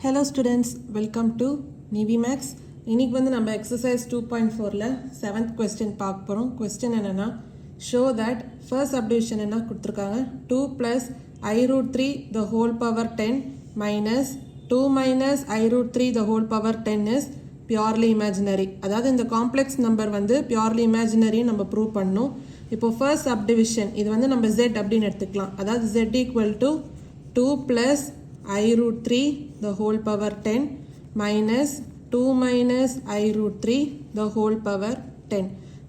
Hello students, welcome to NiveMaths. இன்னைக்கு வந்து நம்ம exercise 2.4ல 7th question பார்க்க போறோம். Question என்னன்னா show that first subdivision என்ன கொடுத்திருக்காங்க 2 plus I root 3 the whole power 10 minus 2 minus I root 3 the whole power 10 is purely imaginary. அதாவது இந்த complex number வந்து purely imaginary நம்ம prove பண்ணனும். இப்போ first subdivision இது வந்து நம்ம z அப்படினு எடுத்துக்கலாம். அதாவது z equal to 2 plus I root 3 the whole power 10 minus 2 minus I root 3 the whole power 10.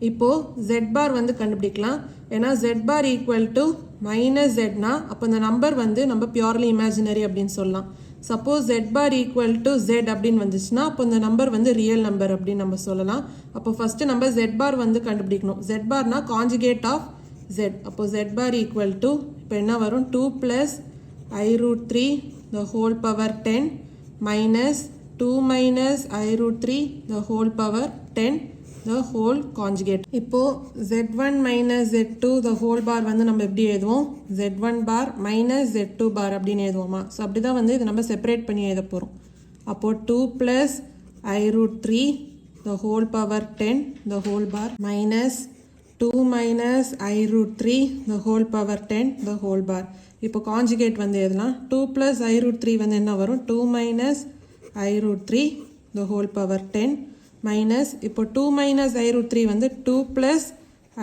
இப்போ z bar வந்து கண்டுபிடிக்கலாம். ஏன்னா z bar equal to minus z னா அப்போ இந்த நம்பர் வந்து நம்ம purely imaginary அப்படின்னு சொல்லலாம். Suppose z bar equal to z அப்படின்னு வந்துச்சுன்னா அப்போ இந்த நம்பர் வந்து ரியல் நம்பர் அப்படின்னு நம்ம சொல்லலாம். அப்போ ஃபர்ஸ்ட் நம்ம z bar வந்து கண்டுபிடிக்கணும். z bar னா conjugate of z. அப்போ z bar equal to இப்போ என்ன வரும் 2 plus I root 3 the whole power 10 minus 2 minus I root 3 the whole power 10 the whole conjugate. இப்போ z1 minus z2 the whole bar வந்து நம்ம எப்படி எழுதுவோம் z1 bar minus z2 bar அப்படின்னு எழுதுவோமா so அப்படி தான் வந்து இது நம்ம செப்பரேட் பண்ணி எழுத போகிறோம். அப்போ 2 plus I root 3 the whole power 10 the whole bar minus 2 minus I root 3 the whole power 10 the whole bar. இப்போ காஞ்சுகேட் வந்து எதெல்லாம் 2 plus I root 3 வந்து என்ன வரும் 2 minus I root 3 the whole power 10 minus இப்போ 2 minus I root 3 வந்து 2 plus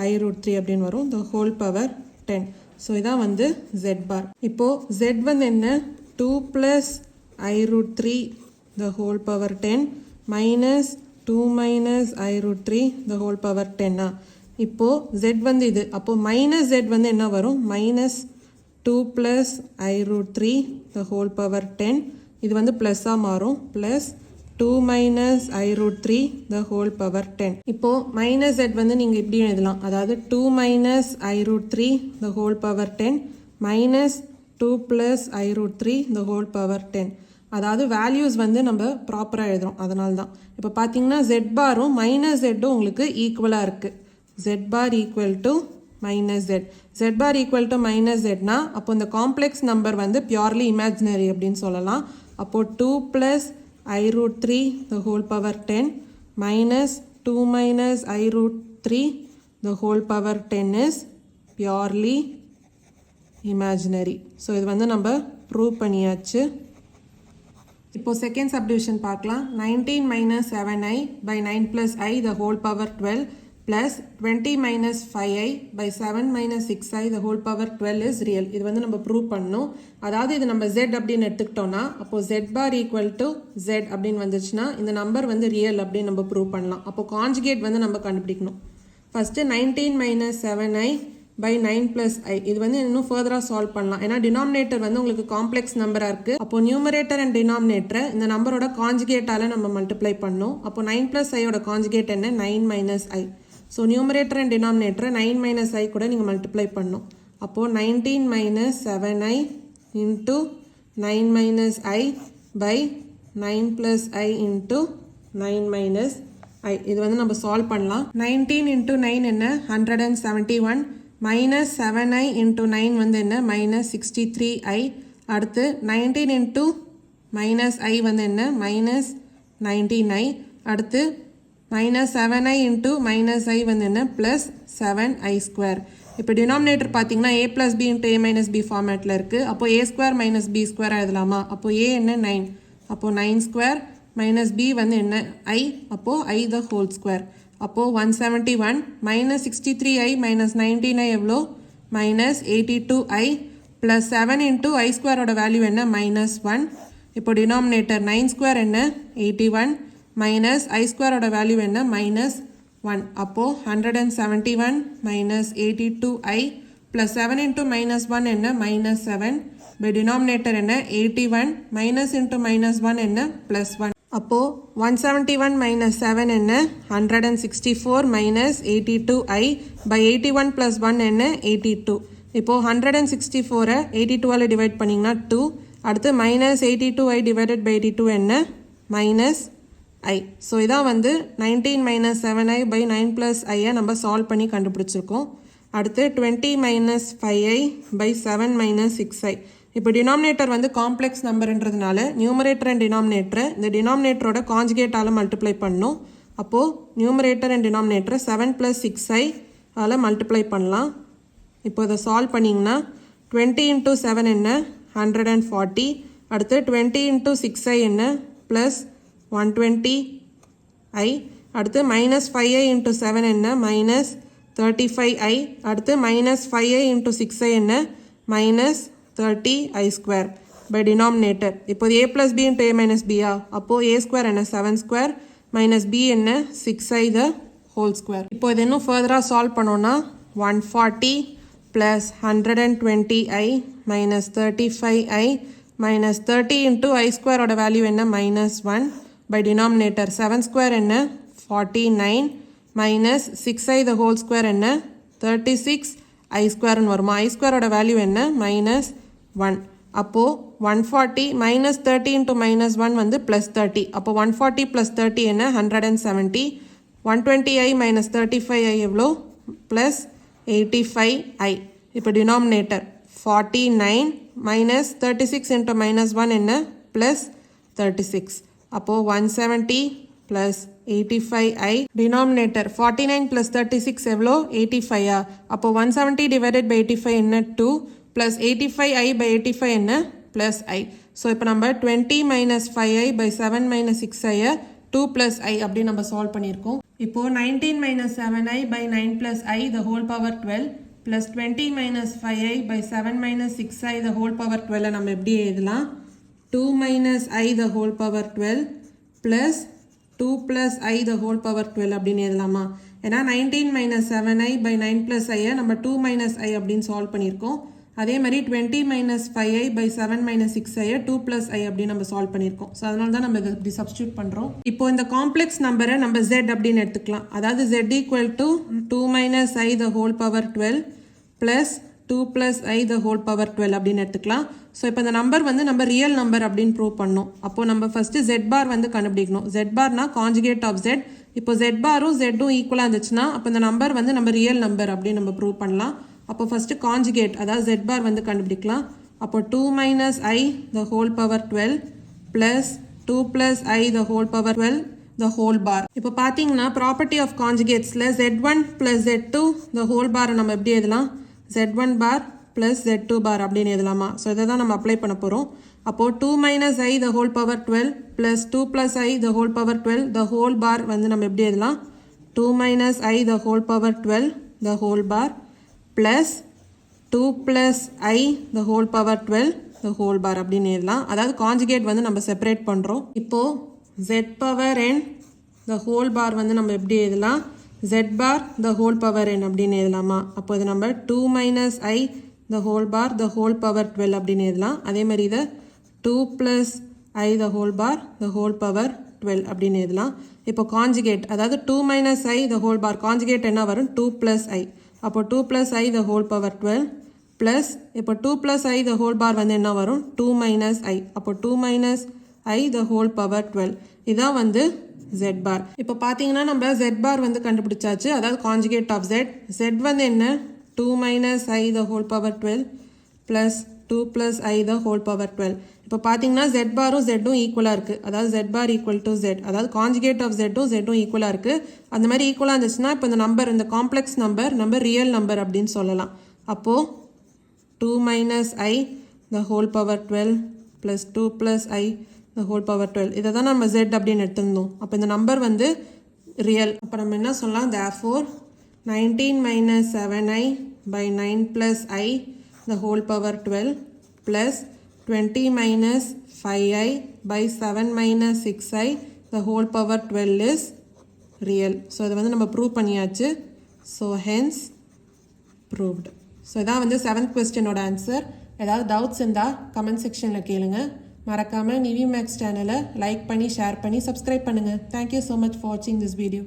I root 3 அப்படின்னு வரும் the whole power 10. ஸோ இதான் வந்து z bar. இப்போ z வந்து என்ன 2 plus I root 3 the whole power 10 minus 2 minus I root 3 the whole power 10. இப்போ z வந்து இது அப்போ minus z வந்து என்ன வரும் minus 2 plus I root 3 the whole power 10 இது வந்து plus மாறும் plus 2 minus I root 3 the whole power 10. இப்போ minus z வந்து நீங்க இப்படி எழுதலாம் அதாவது 2 minus I root 3 the whole power 10 minus 2 plus I root 3 the whole power 10. அதாவது வேல்யூஸ் வந்து நம்ம ப்ராப்பராக எழுதுறோம் அதனால தான் இப்போ பார்த்தீங்கன்னா z பாரும் மைனஸ் zடும் உங்களுக்கு ஈக்குவலாக இருக்குது z bar equal to minus z. z bar equal to minus z னா அப்போ இந்த காம்ப்ளெக்ஸ் நம்பர் வந்து purely imaginary அப்படின்னு சொல்லலாம். அப்போ 2 plus I root 3 the whole power 10 minus 2 minus I root 3 the whole power 10 is purely imaginary. So இது வந்து நம்ம ப்ரூவ் பண்ணியாச்சு. இப்போ செகண்ட் சப்டிவிஷன் பார்க்கலாம் 19 minus 7i by 9 plus I the whole power 12 plus 20 minus 5i by 7 minus 6i the whole power 12 is real. இது வந்து நம்ம prove பண்ணணும். அதாவது இது நம்ம z அப்படின்னு எடுத்துக்கிட்டோம்னா அப்போ z bar equal to z அப்படின்னு வந்துச்சுன்னா இந்த நம்பர் வந்து ரியல் அப்படின்னு நம்ம ப்ரூவ் பண்ணலாம். அப்போ காஞ்சுகேட் வந்து நம்ம கண்டுபிடிக்கணும். First 19 minus 7i by 9 plus i இது வந்து இன்னும் ஃபர்தராக சால்வ் பண்ணலாம். ஏன்னா டினாமினேட்டர் வந்து உங்களுக்கு காம்ப்ளெக்ஸ் நம்பராக இருக்குது. அப்போ நியூமரேட்டர் அண்ட் டினாமினேட்டரை இந்த நம்பரோட காஞ்சுகேட்டால் நம்ம மல்டிப்ளை பண்ணணும். அப்போ 9 plus iயோட காஞ்சுகேட் என்ன 9 minus i. So numerator and டினாமினேட்டரை 9 minus i கூட நீங்கள் மல்டிப்ளை பண்ணணும். அப்போது 19 minus 7i into 9 minus i by 9 plus i into 9 minus i இது வந்து நம்ம சால்வ் பண்ணலாம். 19 into 9 என்ன 171 minus 7i into 9 வந்து என்ன minus 63i. அடுத்து 19 into minus i வந்து என்ன minus 19i. அடுத்து minus 7i into minus i வந்து என்ன plus 7i square. இப்போ டினாமினேட்டர் பார்த்தீங்கன்னா a plus b into a minus b ஃபார்மேட்டில் இருக்குது. அப்போ a square minus b square எழுதலாமா அப்போ a என்ன 9 அப்போ 9 square minus b வந்து என்ன i அப்போ i the whole square. அப்போ 171 minus 63i minus 19i எவ்வளோ minus 82i plus 7 into i square ஓட வேல்யூ என்ன minus 1. இப்போ டினாமினேட்டர் 9 square என்ன 81 minus i square ஓட வேல்யூ என்ன minus 1. அப்போ 171 minus 82i plus 7 into minus 1 என்ன minus 7 by denominator என்ன 81 minus into minus 1 என்ன plus 1. அப்போ 171 minus 7 என்ன 164 minus 82i by 81 plus 1 என்ன 82. இப்போ 164 82ஆல் டிவைட் பண்ணிங்கன்னா 2. அடுத்து minus 82i divided by 82 என்ன minus I. ஸோ இதான் வந்து 19 minus 7i by 9 plus i நம்ம சால்வ் பண்ணி கண்டுபிடிச்சிருக்கோம். அடுத்து 20 minus 5i by 7 minus 6i இப்போ டினாமினேட்டர் வந்து காம்ப்ளெக்ஸ் நம்பர்ன்றதுனால நியூமரேட்டர் அண்ட் டினாமினேட்டரை இந்த டினாமினேட்டரோட காஞ்சுகேட்டால் மல்டிப்ளை பண்ணணும். அப்போது நியூமரேட்டர் அண்ட் டினாமினேட்டரை 7 + 6i ஆல் மல்டிப்ளை பண்ணலாம். இப்போ இதை சால்வ் பண்ணிங்கன்னா 20 × 7 என்ன 140, அடுத்து 20 × 6i என்ன ப்ளஸ் 120i, அடுத்து -5i × 7 என்ன -35i, அடுத்து -5i × 6i என்ன -30i² by denominator. இப்போது a + b × a - b அப்போது a² என்ன 7² minus b என்ன 6i the whole square. இப்போ இது இன்னும் ஃபர்தராக சால்வ் பண்ணோன்னா 140 plus 120i minus 35i minus 30 into i² ஓட வேல்யூ என்ன -1 by denominator 7² என்ன 49 minus 6i the whole square என்ன 36i² வருமா. i² ஓட வேல்யூ என்ன -1. அப்போது 140 minus 30 into -1 வந்து plus 30. அப்போ 140 plus 30 என்ன 170. 120i minus 35i எவ்வளோ plus 85i. இப்போ denominator 49 minus 36 into -1 என்ன plus 36. அப்போது 170 plus 85i. denominator 49 plus 36 எவ்வளோ 85. அப்போ 170 divided by 85 என்ன 2 plus 85i by 85 என்ன plus i. ஸோ இப்போ நம்ம 20 minus 5i by 7 minus 6i 2 plus i அப்படி நம்ம சால்வ் பண்ணியிருக்கோம். இப்போது 19 minus 7i by 9 plus i the whole power 12 plus 20 minus 5i by 7 minus 6i the whole power 12 நம்ம எப்படி எழுதலாம் 2 minus i the whole power 12 plus 2 plus i the whole power 12 அப்படின்னு எழுதலாமா. ஏன்னா 19 minus 7i by 9 plus i நம்ம 2 minus i அப்படின்னு solve பண்ணியிருக்கோம். அதே மாதிரி 20 minus 5i by 7 minus 6i 2 plus i அப்படின்னு நம்ம சால்வ் பண்ணியிருக்கோம். ஸோ அதனால தான் நம்ம இதை இப்படி சப்ஸ்டியூட் பண்ணுறோம். இப்போ இந்த காம்ப்ளெக்ஸ் நம்பரை நம்ம z அப்படின்னு எடுத்துக்கலாம். அதாவது z equal to 2 minus i the whole power 12 plus 2 plus i the whole power 12 அப்படின்னு எடுத்துக்கலாம். ஸோ இப்போ இந்த நம்பர் வந்து நம்ம ரியல் நம்பர் அப்படின்னு ப்ரூவ் பண்ணோம். அப்போது நம்ம ஃபஸ்ட்டு z பார் வந்து கண்டுபிடிக்கணும். z பார்னா காஞ்சுகேட் ஆஃப் z. இப்போ z பாரும் zம் ஈக்குவலாக இருந்துச்சுன்னா அப்போ இந்த நம்பர் வந்து நம்ம ரியல் நம்பர் அப்படின்னு நம்ம ப்ரூவ் பண்ணலாம். அப்போ ஃபஸ்ட்டு காஞ்சுகேட் அதாவது z பார் வந்து கண்டுபிடிக்கலாம். அப்போ 2 minus i the whole power 12 plus 2 plus i the whole power 12 the whole bar. இப்போ பார்த்தீங்கன்னா ப்ராப்பர்ட்டி ஆஃப் காஞ்சுகேட்ஸில் z1 plus z2 the whole bar நம்ம எப்படி எழுதலாம் z1 bar plus z2 bar அப்படின்னு எழுதலாமா. ஸோ இதை தான் நம்ம அப்ளை பண்ண போகிறோம். அப்போது 2 minus i the whole power 12 plus 2 plus i the whole power 12 the whole bar வந்து நம்ம எப்படி எழுதலாம் 2 minus i the whole power 12 the whole bar plus 2 plus i the whole power 12 the whole bar அப்படின்னு எழுதலாம். அதாவது conjugate வந்து நம்ம separate பண்ணுறோம். இப்போது z power n the whole bar வந்து நம்ம எப்படி எழுதலாம் z bar the whole power n அப்படின்னு எழுதலாமா. அப்போ இது நம்ம 2 minus i the whole bar the whole power 12 அப்படின்னு எழுதலாம். அதே மாதிரி இதை 2 plus i the whole bar the whole power 12 அப்படின்னு எழுதலாம். இப்போ காஞ்சுகேட் அதாவது 2 minus i the whole bar conjugate என்ன வரும் 2 plus i. அப்போ 2 plus i the whole power 12 plus இப்போ 2 plus i the whole bar வந்து என்ன வரும் 2 minus i. அப்போ 2 minus i the whole power 12 இதான் வந்து z bar. இப்போ பார்த்தீங்கன்னா நம்ம z bar வந்து கண்டுபிடிச்சாச்சு. அதாவது காஞ்சுகேட் ஆஃப் z. z வந்து என்ன 2 minus i the whole power 12 plus 2 plus i the whole power 12. இப்போ பார்த்தீங்கன்னா z பாரும் zம் ஈக்குவலாக இருக்குது. அதாவது z bar equal to z. அதாவது காஞ்சுகேட் ஆஃப் zம் ஈக்குவலாக இருக்குது. அந்த மாதிரி ஈக்குவலாக இருந்துச்சுன்னா இப்போ இந்த நம்பர் இந்த காம்ப்ளெக்ஸ் நம்பர் நம்ம ரியல் நம்பர் அப்படின்னு சொல்லலாம். அப்போது 2 minus i the whole power 12 plus 2 plus i the whole power 12 இதை தான் நம்ம z அப்படின்னு எடுத்திருந்தோம். அப்போ இந்த நம்பர் வந்து ரியல். அப்போ நம்ம என்ன சொல்லலாம் therefore 19 minus 7i by 9 plus i the whole power 12 plus 20 minus 5i by 7 minus 6i the whole power 12 is real. So இதை வந்து நம்ம ப்ரூவ் பண்ணியாச்சு. So hence proved. ஸோ இதான் வந்து 7th கொஸ்டினோட ஆன்சர். ஏதாவது டவுட்ஸ் இருந்தால் கமெண்ட் செக்ஷனில் கேளுங்க. மறக்காமல் NiveMaths சேனலை லைக் பண்ணி ஷேர் பண்ணி சப்ஸ்கிரைப் பண்ணுங்கள். தேங்க்யூ ஸோ மச் ஃபார் வாட்சிங் திஸ் வீடியோ.